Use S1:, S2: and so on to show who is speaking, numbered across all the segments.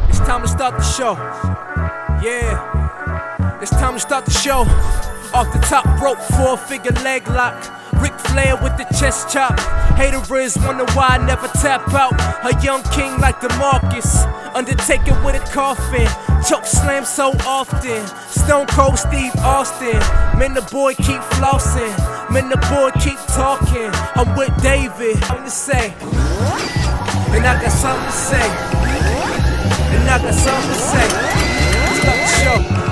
S1: It's time to start the show. Yeah, it's time to start the show. Off the top rope, 4-figure leg lock. Ric Flair with the chest chop. Haters wonder why I never tap out. A young king like DeMarcus. Undertaker with a coffin. Choke slam so often. Stone Cold Steve Austin. Man, the boy keep flossing. Man, the boy keep talking. I'm with David. Something to say. And I got something to say. And I got something to say. Let's start the show.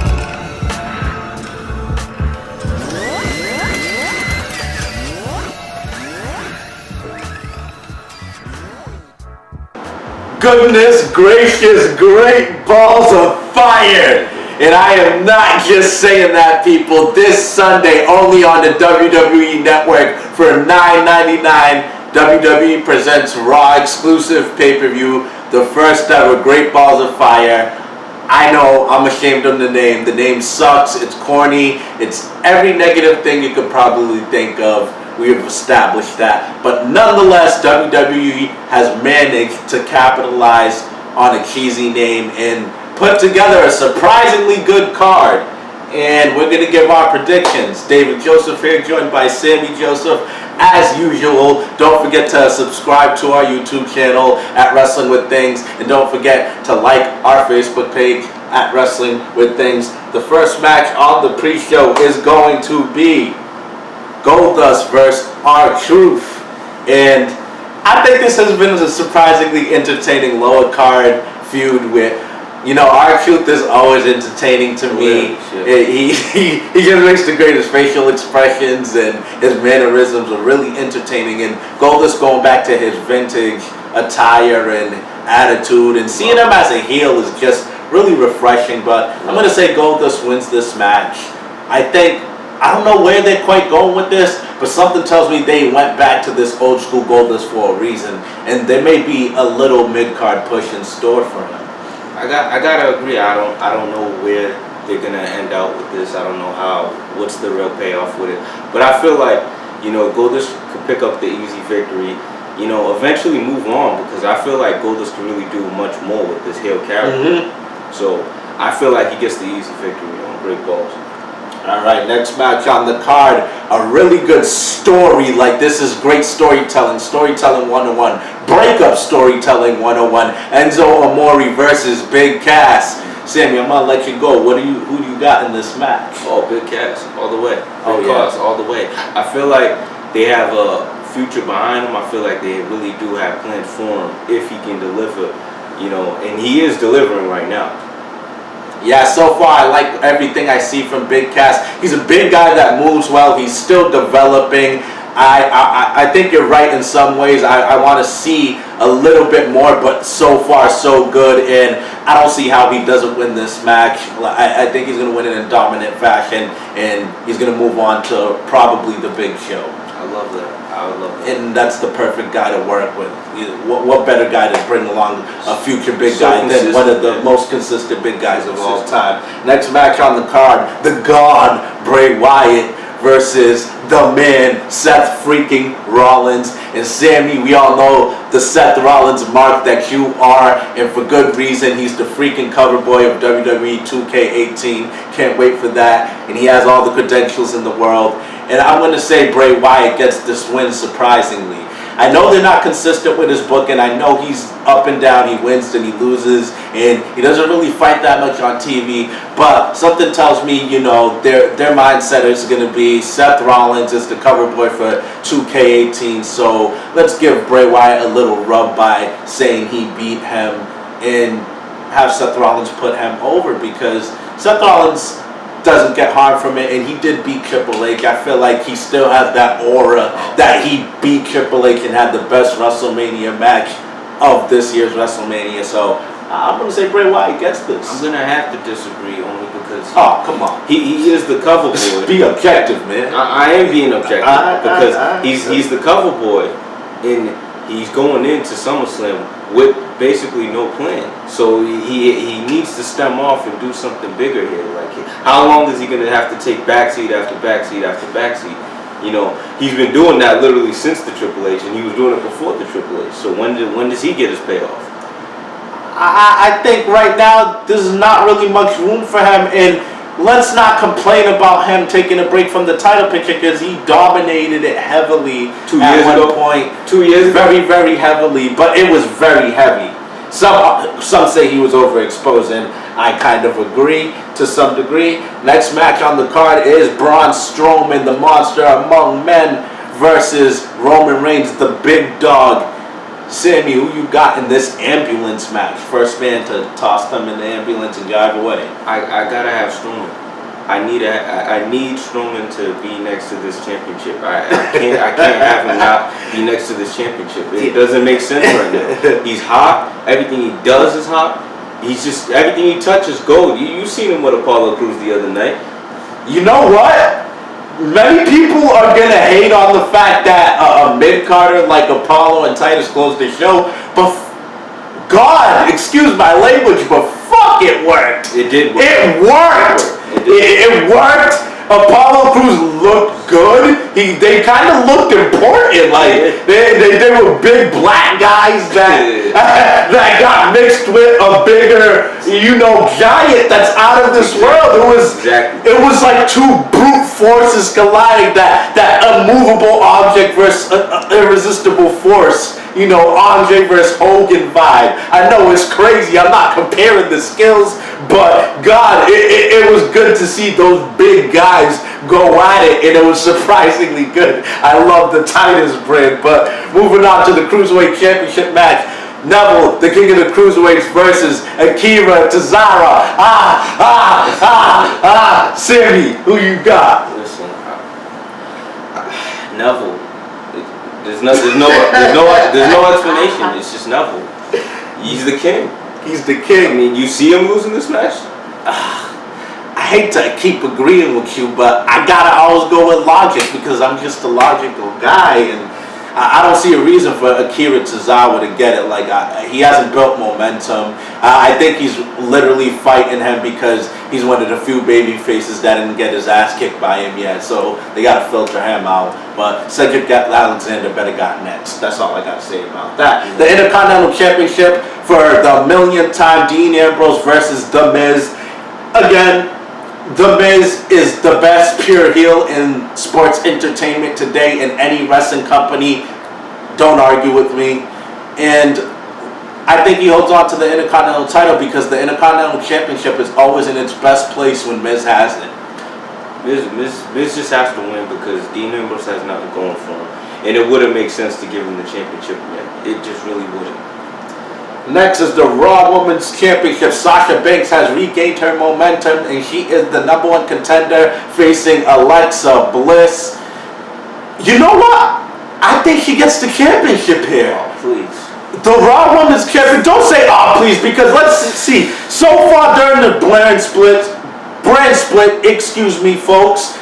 S2: Goodness gracious, great balls of fire! And I am not just saying that, people. This Sunday, only on the WWE Network for $9.99, WWE presents Raw exclusive pay-per-view, the first ever Great Balls of Fire. I know, I'm ashamed of the name. The name sucks, it's corny, it's every negative thing you could probably think of. We have established that. But nonetheless, WWE has managed to capitalize on a cheesy name and put together a surprisingly good card. And we're going to give our predictions. David Joseph here, joined by Sammy Joseph. As usual, don't forget to subscribe to our YouTube channel at Wrestling With Things. And don't forget to like our Facebook page at Wrestling With Things. The first match on the pre-show is going to be Goldust versus R-Truth, and I think this has been a surprisingly entertaining lower card feud with, R-Truth is always entertaining to me. He just makes the greatest facial expressions, and his mannerisms are really entertaining, and Goldust going back to his vintage attire and attitude, and seeing him as a heel is just really refreshing. But I'm going to say Goldust wins this match. I don't know where they're quite going with this, but something tells me they went back to this old school Goldust for a reason, and there may be a little mid-card push in store for him.
S3: I gotta agree. I don't know where they're gonna end out with this. I don't know what's the real payoff with it. But I feel like Goldust could pick up the easy victory. Eventually move on, because I feel like Goldust can really do much more with this heel character. So I feel like he gets the easy victory on Great Balls.
S2: Alright, next match on the card, a really good story. Like, this is great storytelling 101, breakup storytelling 101. Enzo Amore versus Big Cass. Sammy, I'm gonna let you go. Who do you got in this match?
S3: Oh, Big Cass, all the way.
S2: Big
S3: Cass, all the way. I feel like they have a future behind him. I feel like they really do have plans for him if he can deliver, and he is delivering right now.
S2: Yeah, so far I like everything I see from Big Cass. He's a big guy that moves well. He's still developing. I think you're right in some ways. I want to see a little bit more, but so far so good. And I don't see how he doesn't win this match. I think he's going to win it in dominant fashion, and he's going to move on to probably the big show.
S3: I love that. I would love that.
S2: And that's the perfect guy to work with. What better guy to bring along a future big guy than one of the most consistent big guys of all time. Next match on the card, the God Bray Wyatt versus the man Seth freaking Rollins. And Sammy, we all know the Seth Rollins mark that you are, and for good reason. He's the freaking cover boy of WWE 2K18. Can't wait for that. And he has all the credentials in the world. And I'm going to say Bray Wyatt gets this win surprisingly. I know they're not consistent with his book, and I know he's up and down. He wins and he loses, and he doesn't really fight that much on TV. But something tells me, their mindset is going to be Seth Rollins is the cover boy for 2K18. So let's give Bray Wyatt a little rub by saying he beat him, and have Seth Rollins put him over, because Seth Rollins doesn't get harmed from it, and he did beat Triple H. I feel like he still has that aura that he beat Triple H and had the best WrestleMania match of this year's WrestleMania. So I'm going to say Bray Wyatt gets this.
S3: I'm going to have to disagree, only because
S2: come on.
S3: He is the cover boy.
S2: Be objective, man.
S3: I am being objective, because he's the cover boy, and he's going into SummerSlam with basically no plan. So he needs to stem off and do something bigger here. Like, how long is he going to have to take backseat after backseat after backseat? He's been doing that literally since the Triple H, and he was doing it before the Triple H. So when does he get his payoff?
S4: I think right now there's not really much room for him, and let's not complain about him taking a break from the title picture because he dominated it heavily
S3: 2
S4: at
S3: years
S4: one
S3: ago.
S4: point.
S3: 2 years ago.
S4: Very, very heavily, but it was very heavy. Some say he was overexposing. I kind of agree to some degree. Next match on the card is Braun Strowman, the monster among men, versus Roman Reigns, the big dog. Sammy, who you got in this ambulance match? First man to toss them in the ambulance and drive away.
S3: I gotta have Strowman. I need Strowman to be next to this championship. I can't have him not be next to this championship. It doesn't make sense right now. He's hot. Everything he does is hot. He's just everything he touches gold. You seen him with Apollo Crews the other night.
S4: You know what? Many people are gonna hate on the fact that a mid-carder like Apollo and Titus closed the show, but God, excuse my language, but fuck, it worked.
S3: It did work.
S4: It worked. It worked. Apollo Crews looked good. They kind of looked important. Like they were big black guys that got mixed with a bigger, giant that's out of this world. It was like two brute forces colliding. That unmovable object versus irresistible force. Andre versus Hogan vibe. I know it's crazy. I'm not comparing the skills, but God, it was good to see those big guys go at it, and it was surprisingly good. I love the Titus brand. But moving on to the Cruiserweight Championship match. Neville, the king of the Cruiserweights, versus Akira Tozawa. Sammy, who you got?
S3: Listen, Neville. There's no explanation. It's just Neville. He's the king.
S4: He's the king.
S3: I mean, you see him losing this match?
S4: I hate to keep agreeing with you, but I gotta always go with logic because I'm just a logical guy, and I don't see a reason for Akira Tozawa to get it. Like he hasn't built momentum. I think he's literally fighting him because he's one of the few baby faces that didn't get his ass kicked by him yet. So they gotta filter him out. But Cedric Alexander better got next. That's all I gotta say about that. The Intercontinental Championship for the millionth time, Dean Ambrose versus The Miz. Again, The Miz is the best pure heel in sports entertainment today in any wrestling company. Don't argue with me. And I think he holds on to the Intercontinental title because the Intercontinental Championship is always in its best place when Miz has it.
S3: Miz just has to win because Dean Ambrose has nothing going for him. And it wouldn't make sense to give him the championship again. It just really wouldn't.
S4: Next is the Raw Women's Championship. Sasha Banks has regained her momentum, and she is the #1 contender facing Alexa Bliss. You know what? I think she gets the championship here.
S3: Oh, please.
S4: The Raw Women's Championship. Don't say, "Oh, please," because let's see. So far during the brand split, excuse me, folks,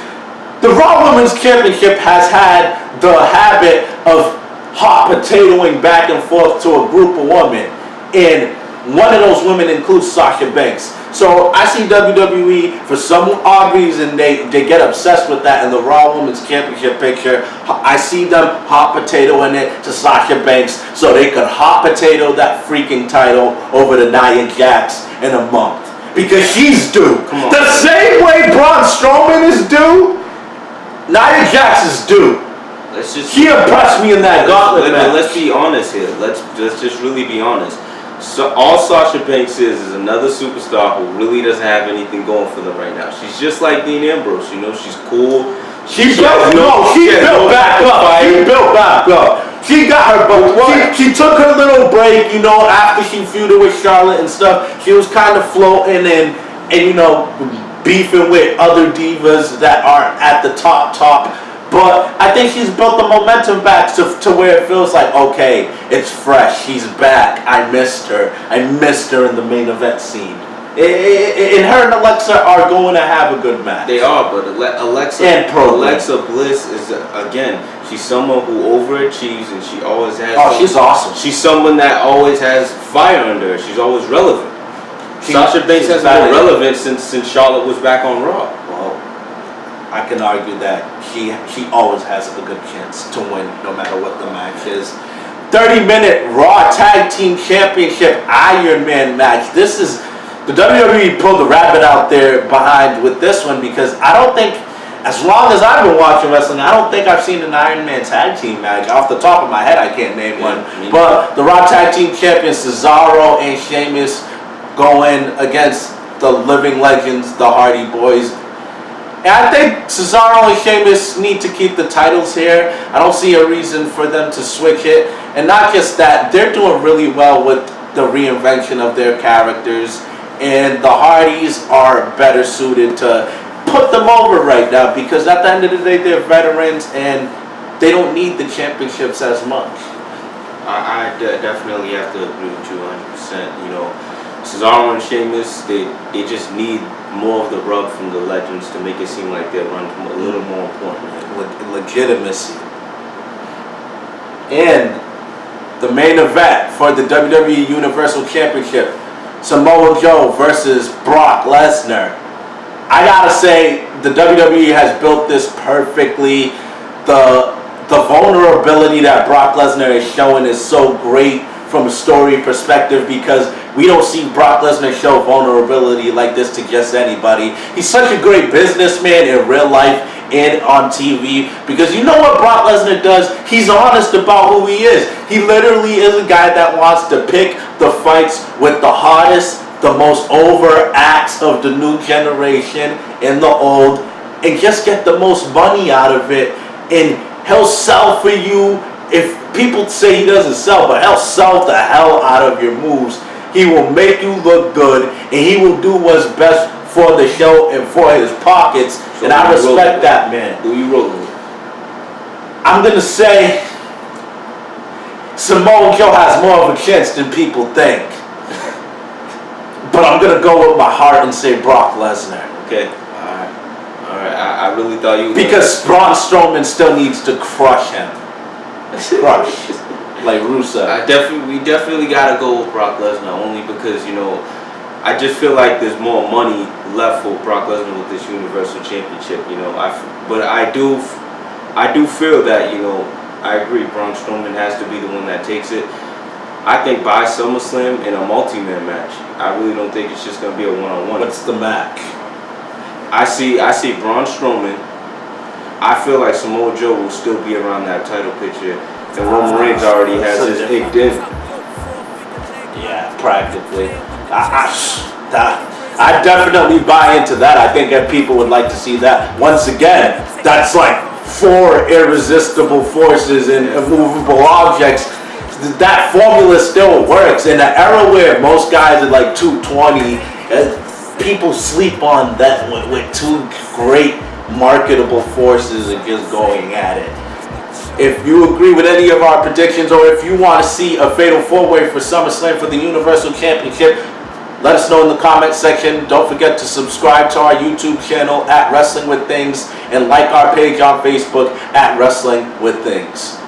S4: the Raw Women's Championship has had the habit of hot potatoing back and forth to a group of women. And one of those women includes Sasha Banks. So I see WWE, for some odd reason, they get obsessed with that in the Raw Women's Championship picture. I see them hot potatoing it to Sasha Banks so they could hot potato that freaking title over to Nia Jax in a month. Because she's due.
S3: Come on.
S4: The same way Braun Strowman is due, Nia Jax is due. She impressed me in that gauntlet match.
S3: Let's be honest here. Let's just really be honest. So all Sasha Banks is another superstar who really doesn't have anything going for them right now. She's just like Dean Ambrose, she's cool. She built back up.
S4: She got her boat. She took her little break, after she feuded with Charlotte and stuff. She was kind of floating and beefing with other divas that aren't at the top. But I think she's built the momentum back to where it feels like, okay, it's fresh. She's back. I missed her in the main event scene. And her and Alexa are going to have a good match.
S3: They are, but Alexa Bliss is, again, she's someone who overachieves and she always has...
S4: Oh, she's awesome.
S3: She's someone that always has fire under her. She's always relevant. Sasha Banks hasn't been relevant since Charlotte was back on Raw.
S4: Well, I can argue that she always has a good chance to win no matter what the match is. 30-minute Raw Tag Team Championship Iron Man match. This is, the WWE pulled the rabbit out there behind with this one, because I don't think, as long as I've been watching wrestling, I don't think I've seen an Iron Man tag team match. Off the top of my head, I can't name one. But the Raw Tag Team Champions Cesaro and Sheamus going against the living legends, the Hardy Boys. And I think Cesaro and Sheamus need to keep the titles here. I don't see a reason for them to switch it. And not just that, they're doing really well with the reinvention of their characters. And the Hardys are better suited to put them over right now, because at the end of the day, they're veterans and they don't need the championships as much.
S3: I definitely have to agree with you 100%. You know, Cesaro and Sheamus, they just need more of the rub from the legends to make it seem like they're run a little more important.
S4: Legitimacy. And the main event for the WWE Universal Championship, Samoa Joe versus Brock Lesnar. I gotta say, the WWE has built this perfectly. The vulnerability that Brock Lesnar is showing is so great from a story perspective, because we don't see Brock Lesnar show vulnerability like this to just anybody. He's such a great businessman in real life and on TV, because you know what Brock Lesnar does? He's honest about who he is. He literally is a guy that wants to pick the fights with the hottest, the most over acts of the new generation and the old, and just get the most money out of it. And he'll sell for you. If people say he doesn't sell, but he'll sell the hell out of your moves. He will make you look good, and he will do what's best for the show and for his pockets. So, and I respect that, man.
S3: Who you rolling with?
S4: I'm gonna say Samoa Joe has more of a chance than people think. But I'm going to go with my heart and say Brock Lesnar.
S3: Okay. Alright. I really thought you...
S4: Because Braun Strowman still needs to crush him. Crush. Like Rusev.
S3: We definitely got to go with Brock Lesnar, only because, you know, I just feel like there's more money left for Brock Lesnar with this Universal Championship, you know. But I do feel that, you know, I agree, Braun Strowman has to be the one that takes it. I think by SummerSlam in a multi-man match. I really don't think it's just going to be a one-on-one.
S4: What's the match?
S3: I see Braun Strowman. I feel like Samoa Joe will still be around that title picture. And Roman Reigns already has his inked in.
S4: Yeah, practically. I definitely buy into that. I think that people would like to see that. Once again, that's like 4 irresistible forces and immovable objects. That formula still works. In an era where most guys are like 220, people sleep on that with 2 great marketable forces and just going at it. If you agree with any of our predictions, or if you want to see a fatal 4-way for SummerSlam for the Universal Championship, let us know in the comment section. Don't forget to subscribe to our YouTube channel at Wrestling with Things, and like our page on Facebook at Wrestling with Things.